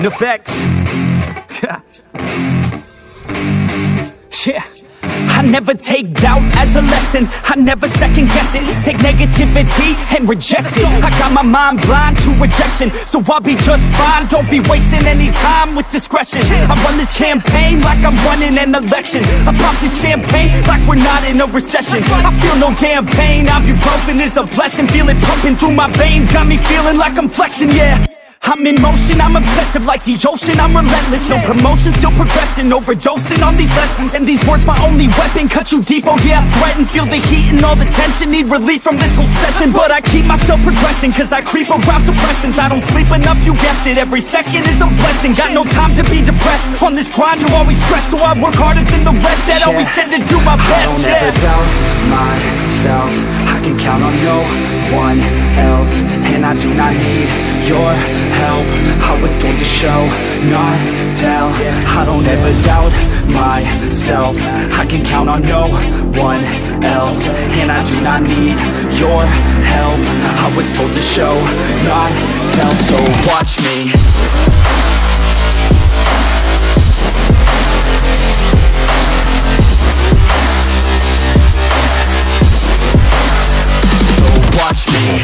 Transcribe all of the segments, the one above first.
Effects. Yeah. I never take doubt as a lesson. I never second guess it. Take negativity and reject it. I got my mind blind to rejection, so I'll be just fine. Don't be wasting any time with discretion. I run this campaign like I'm running an election. I pop this champagne like we're not in a recession. I feel no damn pain. Ibuprofen is a blessing. Feel it pumping through my veins. Got me feeling like I'm flexing, yeah. I'm in motion, I'm obsessive like the ocean, I'm relentless. No promotion, still progressing, overdosing on these lessons. And these words my only weapon, cut you deep, oh yeah, I threaten. Feel the heat and all the tension, need relief from this whole session. But I keep myself progressing, cause I creep around suppressants. I don't sleep enough, you guessed it, every second is a blessing. Got no time to be depressed, on this grind you always stress. So I work harder than the rest, that always said to do my best. I don't ever doubt myself, I can count on no one else. And I do not need your help, I was told to show, not tell. I don't ever doubt myself, I can count on no one else. And I do not need your help, I was told to show, not tell. So watch me. So watch me.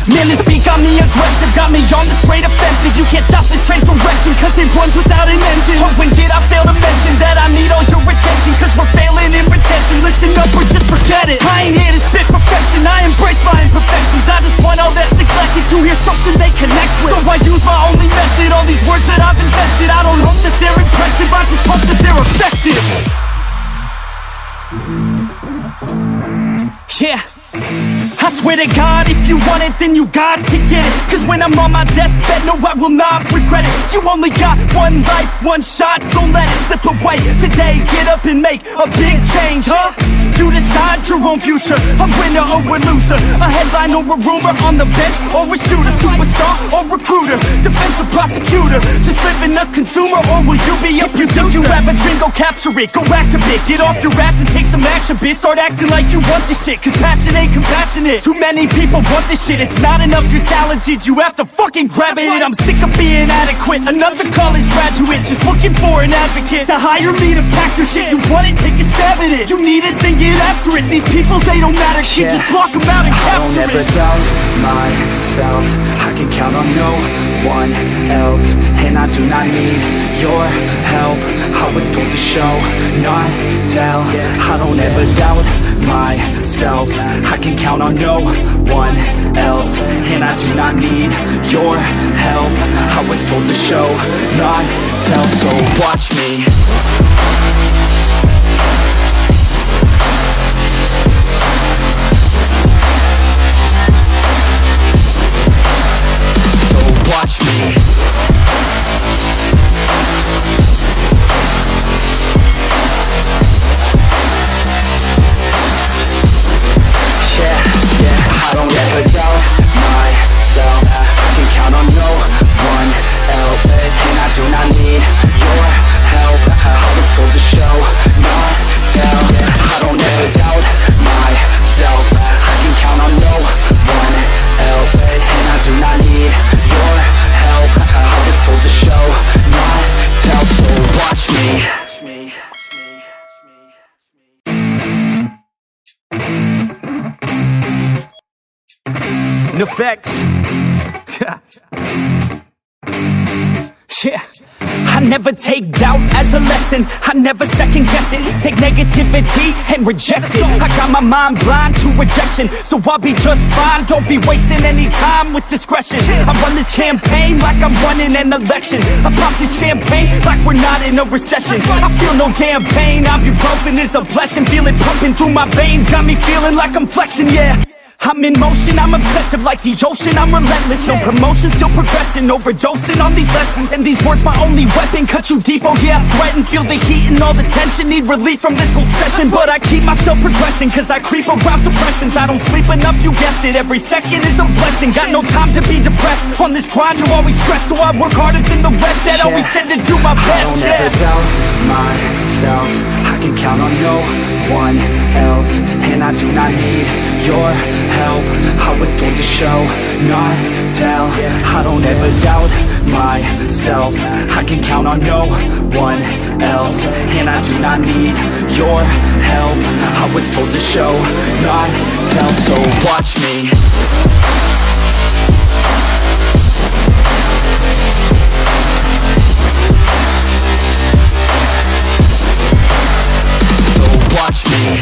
Man, this beat got me aggressive, got me on the straight offensive. You can't stop this train direction, cause it runs without an engine. But when did I fail to mention that I need all your attention? Cause we're failing in retention, listen up or just forget it. I ain't here to spit perfection, I embrace my imperfections. I just want all that's neglected to hear something they connect with. So I use my only method, all these words that I've invested. I don't hope that they're impressive, I just hope that they're effective. Yeah, I swear to God, if you want it, then you got to get it. Cause when I'm on my deathbed, no, I will not regret it. You only got one life, one shot, don't let it slip away. Today, get up and make a big change, huh? You decide your own future, a winner or a loser, a headline or a rumor, on the bench or a shooter, superstar or recruiter, defensive prosecutor, just living a consumer, or will you be a producer? If you have a dream, go capture it, go activate, get off your ass and take some action, bitch. Start acting like you want this shit, cause passion ain't compassionate. Too many people want this shit, it's not enough you're talented, you have to fucking grab it. And I'm sick of being adequate, another college graduate, just looking for an advocate to hire me to pack their shit. You want it, take a stab at it, you need it, then get after it. These people, they don't matter, shit, just block them out and capture it. I don't ever doubt myself, I can count on no one else. And I do not need your help, I was told to show, not tell. I don't ever doubt myself, I can count on no one else. And I do not need your help, I was told to show, not tell. So watch me. Watch me. I don't ever doubt myself, I can count on no one else. And I do not need your help, I was told to show, not tell. I don't ever doubt myself, I can count on no one else. And I do not need your help, I was told to show, not tell. So watch me. Effects. Yeah. I never take doubt as a lesson, I never second guess it. Take negativity and reject it. I got my mind blind to rejection, so I'll be just fine. Don't be wasting any time with discretion. I run this campaign like I'm running an election. I pop this champagne like we're not in a recession. I feel no damn pain, ibuprofen is a blessing. Feel it pumping through my veins, got me feeling like I'm flexing, yeah. I'm in motion, I'm obsessive like the ocean, I'm relentless. No promotion, still progressing, overdosing on these lessons. And these words my only weapon, cut you deep, oh yeah, I threaten. Feel the heat and all the tension, need relief from this whole session. But I keep myself progressing, cause I creep around suppressants. I don't sleep enough, you guessed it, every second is a blessing. Got no time to be depressed, on this grind you always stress. So I work harder than the rest, that always said to do my best. I don't ever doubt myself, I can count on no one else, and I do not need your help. I was told to show, not tell. I don't ever doubt myself. I can count on no one else, and I do not need your help. I was told to show, not tell. So watch me. Watch me.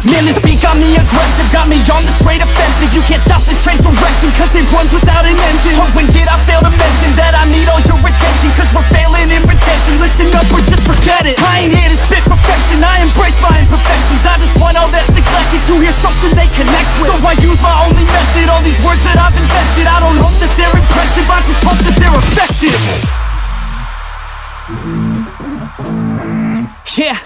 Man, this beat got me aggressive, got me on the straight offensive. You can't stop this train direction, cause it runs without an engine. But when did I fail to mention that I need all your attention? Cause we're failing in retention, listen up or just forget it. I ain't here to spit perfection, I embrace my imperfections. I just want all that's neglected to hear something they connect with. So I use my only method, all these words that I've invested. I don't hope that they're impressive, I just hope that they're effective. Yeah,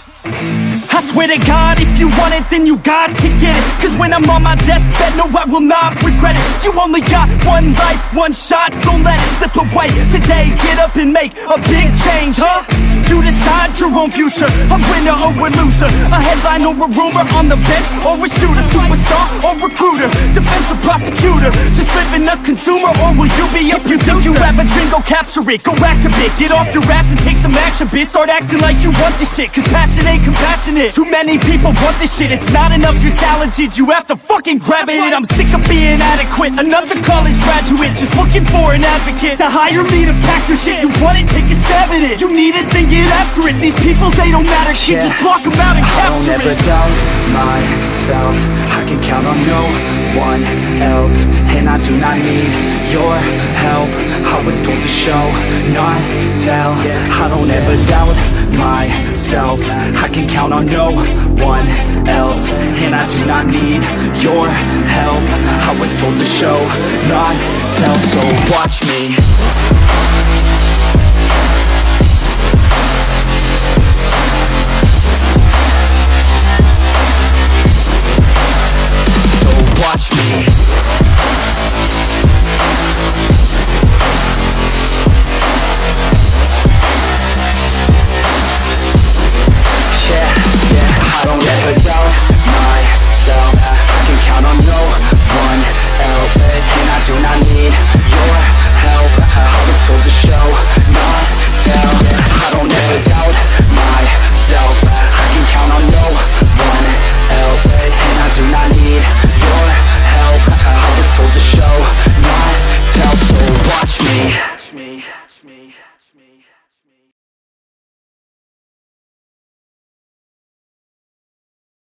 I swear to God, if you want it, then you got to get it. Cause when I'm on my deathbed, no, I will not regret it. You only got one life, one shot, don't let it slip away. Today, get up and make a big change, huh? You decide your own future, a winner or a loser, a headline or a rumor, on the bench or a shooter, superstar or recruiter, defensive prosecutor, just living a consumer, or will you be a producer? If you have a dream, go capture it, go activate, get off your ass and take some action, bitch. Start acting like you want this shit, cause passion ain't compassionate. Too many people want this shit, it's not enough you're talented, you have to fucking grab it. And I'm sick of being adequate, another college graduate, just looking for an advocate to hire me to pack your shit. You want it, take a stab at it, you need it, then get after it. These people, they don't matter, shit, just block them out and capture it. I don't ever doubt myself, I can count on no one else, and I do not need your help. I was told to show, not tell. I don't ever doubt myself, I can count on no one else, and I do not need your help. I was told to show, not tell. So watch me. Watch me. I don't ever doubt myself, I can count on no one else, and I do not need your help. I was told to show, not tell. I don't ever doubt myself, I can count on no one else, and I do not need your help. I was told to show, not tell. So watch me.